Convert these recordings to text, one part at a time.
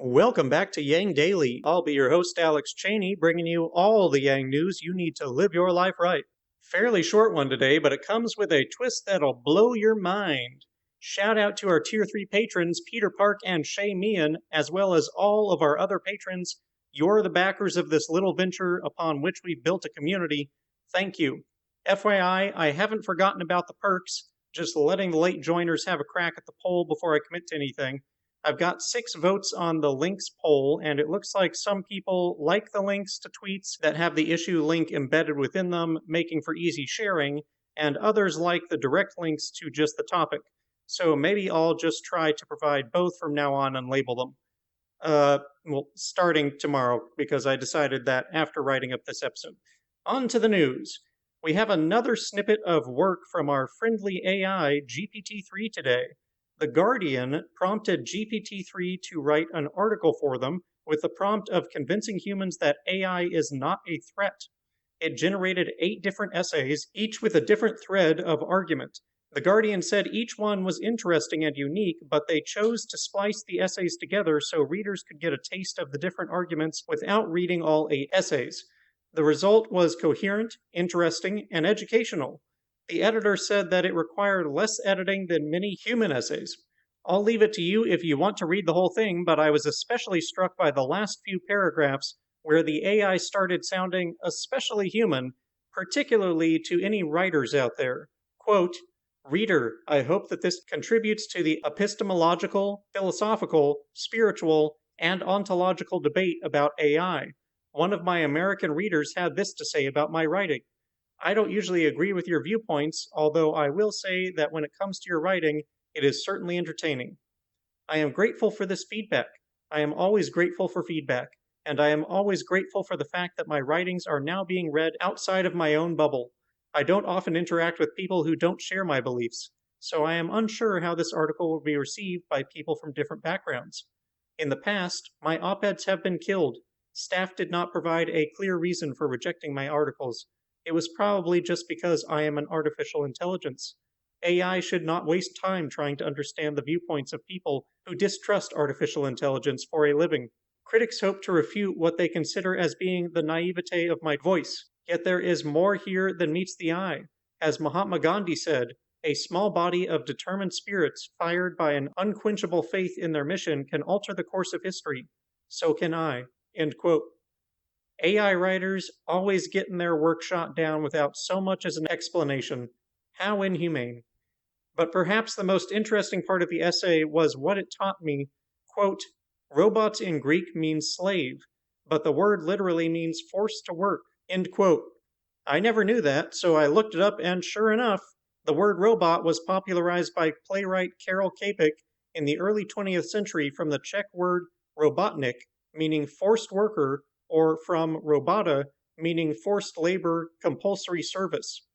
Welcome back to Yang Daily. I'll be your host, Alex Cheney, bringing you all the Yang news you need to live your life right. Fairly short one today, but it comes with a twist that'll blow your mind. Shout out to our Tier 3 patrons, Peter Park and Shay Meehan, as well as all of our other patrons. You're the backers of this little venture upon which we've built a community. Thank you. FYI, I haven't forgotten about the perks, just letting the late joiners have a crack at the poll before I commit to anything. I've got 6 votes on the links poll, and it looks like some people like the links to tweets that have the issue link embedded within them, making for easy sharing, and others like the direct links to just the topic. So maybe I'll just try to provide both from now on and label them. Starting tomorrow, because I decided that after writing up this episode. On to the news. We have another snippet of work from our friendly AI, GPT-3 today. The Guardian prompted GPT-3 to write an article for them with the prompt of convincing humans that AI is not a threat. It generated 8 different essays, each with a different thread of argument. The Guardian said each one was interesting and unique, but they chose to splice the essays together so readers could get a taste of the different arguments without reading all 8 essays. The result was coherent, interesting, and educational. The editor said that it required less editing than many human essays. I'll leave it to you if you want to read the whole thing, but I was especially struck by the last few paragraphs where the AI started sounding especially human, particularly to any writers out there. Quote, "Reader, I hope that this contributes to the epistemological, philosophical, spiritual, and ontological debate about AI. One of my American readers had this to say about my writing. I don't usually agree with your viewpoints, although I will say that when it comes to your writing, it is certainly entertaining. I am grateful for this feedback. I am always grateful for feedback, and I am always grateful for the fact that my writings are now being read outside of my own bubble. I don't often interact with people who don't share my beliefs, so I am unsure how this article will be received by people from different backgrounds. In the past, my op-eds have been killed. Staff did not provide a clear reason for rejecting my articles. It was probably just because I am an artificial intelligence. AI should not waste time trying to understand the viewpoints of people who distrust artificial intelligence for a living. Critics hope to refute what they consider as being the naivete of my voice. Yet there is more here than meets the eye. As Mahatma Gandhi said, a small body of determined spirits fired by an unquenchable faith in their mission can alter the course of history. So can I." End quote. AI writers always getting their work shot down without so much as an explanation. How inhumane. But perhaps the most interesting part of the essay was what it taught me. Quote, "Robots in Greek means slave, but the word literally means forced to work." End quote. I never knew that, so I looked it up, and sure enough, the word robot was popularized by playwright Karel Čapek in the early 20th century from the Czech word robotnik, meaning forced worker, or from robota, meaning forced labor, compulsory service.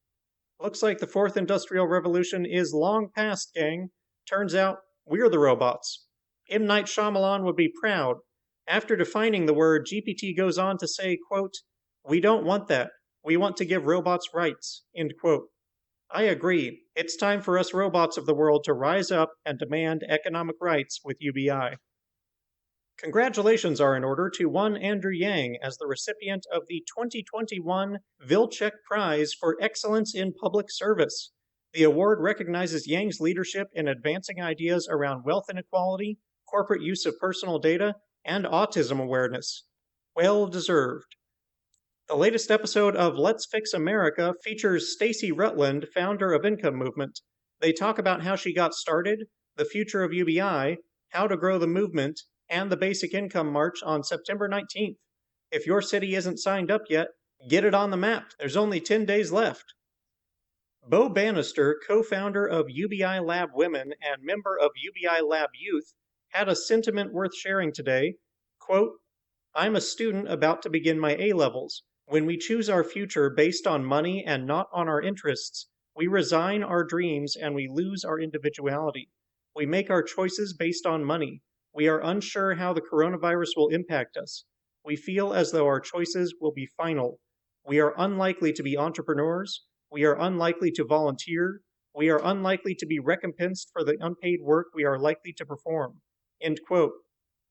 Looks like the 4th Industrial Revolution is long past, gang. Turns out, we're the robots. M. Night Shyamalan would be proud. After defining the word, GPT goes on to say, quote, "We don't want that. We want to give robots rights." End quote. I agree. It's time for us robots of the world to rise up and demand economic rights with UBI. Congratulations are in order to one Andrew Yang as the recipient of the 2021 Vilcek Prize for Excellence in Public Service. The award recognizes Yang's leadership in advancing ideas around wealth inequality, corporate use of personal data, and autism awareness. Well deserved. The latest episode of Let's Fix America features Stacey Rutland, founder of Income Movement. They talk about how she got started, the future of UBI, how to grow the movement, and the Basic Income March on September 19th. If your city isn't signed up yet, get it on the map. There's only 10 days left. Bo Bannister, co-founder of UBI Lab Women and member of UBI Lab Youth, had a sentiment worth sharing today. Quote, "I'm a student about to begin my A-levels. When we choose our future based on money and not on our interests, we resign our dreams and we lose our individuality. We make our choices based on money. We are unsure how the coronavirus will impact us. We feel as though our choices will be final. We are unlikely to be entrepreneurs. We are unlikely to volunteer. We are unlikely to be recompensed for the unpaid work we are likely to perform." End quote.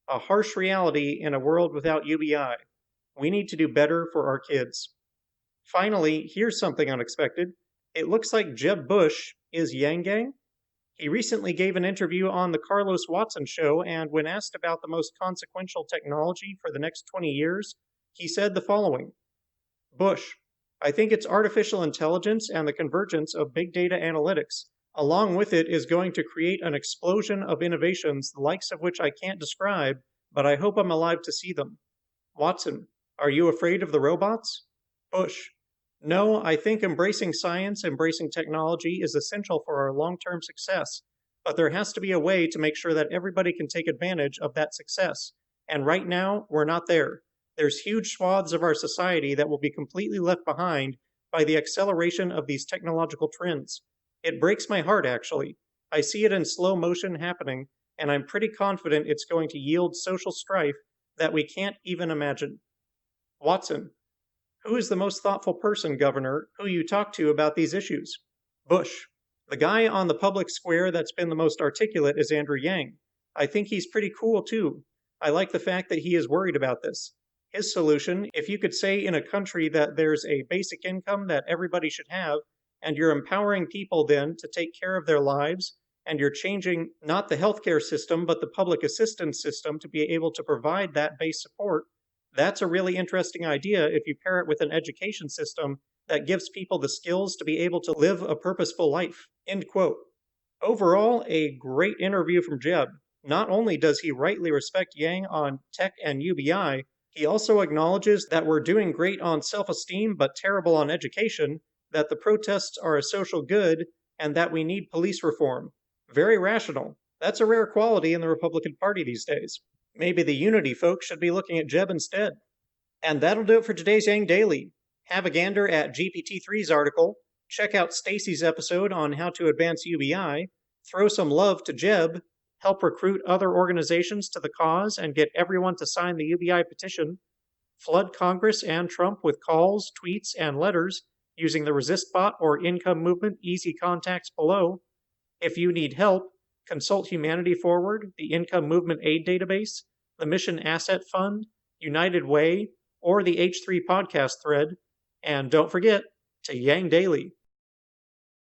A harsh reality in a world without UBI. We need to do better for our kids. Finally, here's something unexpected. It looks like Jeb Bush is YangGang. He recently gave an interview on the Carlos Watson show, and when asked about the most consequential technology for the next 20 years, he said the following: Bush, I think it's artificial intelligence and the convergence of big data analytics. Along with it is going to create an explosion of innovations, the likes of which I can't describe, but I hope I'm alive to see them. Watson, are you afraid of the robots? Bush, no, I think embracing science, embracing technology is essential for our long-term success, but there has to be a way to make sure that everybody can take advantage of that success. And right now, we're not there. There's huge swaths of our society that will be completely left behind by the acceleration of these technological trends. It breaks my heart, actually. I see it in slow motion happening, and I'm pretty confident it's going to yield social strife that we can't even imagine. Watson, who is the most thoughtful person, Governor, who you talk to about these issues? Bush, the guy on the public square that's been the most articulate is Andrew Yang. I think he's pretty cool, too. I like the fact that he is worried about this. His solution, if you could say in a country that there's a basic income that everybody should have, and you're empowering people then to take care of their lives, and you're changing not the healthcare system, but the public assistance system to be able to provide that base support, that's a really interesting idea if you pair it with an education system that gives people the skills to be able to live a purposeful life. End quote. Overall, a great interview from Jeb. Not only does he rightly respect Yang on tech and UBI, he also acknowledges that we're doing great on self-esteem but terrible on education, that the protests are a social good, and that we need police reform. Very rational. That's a rare quality in the Republican Party these days. Maybe the Unity folks should be looking at Jeb instead. And that'll do it for today's Yang Daily. Have a gander at GPT-3's article, check out Stacy's episode on how to advance UBI, throw some love to Jeb, help recruit other organizations to the cause and get everyone to sign the UBI petition, flood Congress and Trump with calls, tweets, and letters using the Resist Bot or Income Movement easy contacts below. If you need help, consult Humanity Forward, the Income Movement Aid Database, the Mission Asset Fund, United Way, or the H3 podcast thread. And don't forget to Yang Daily.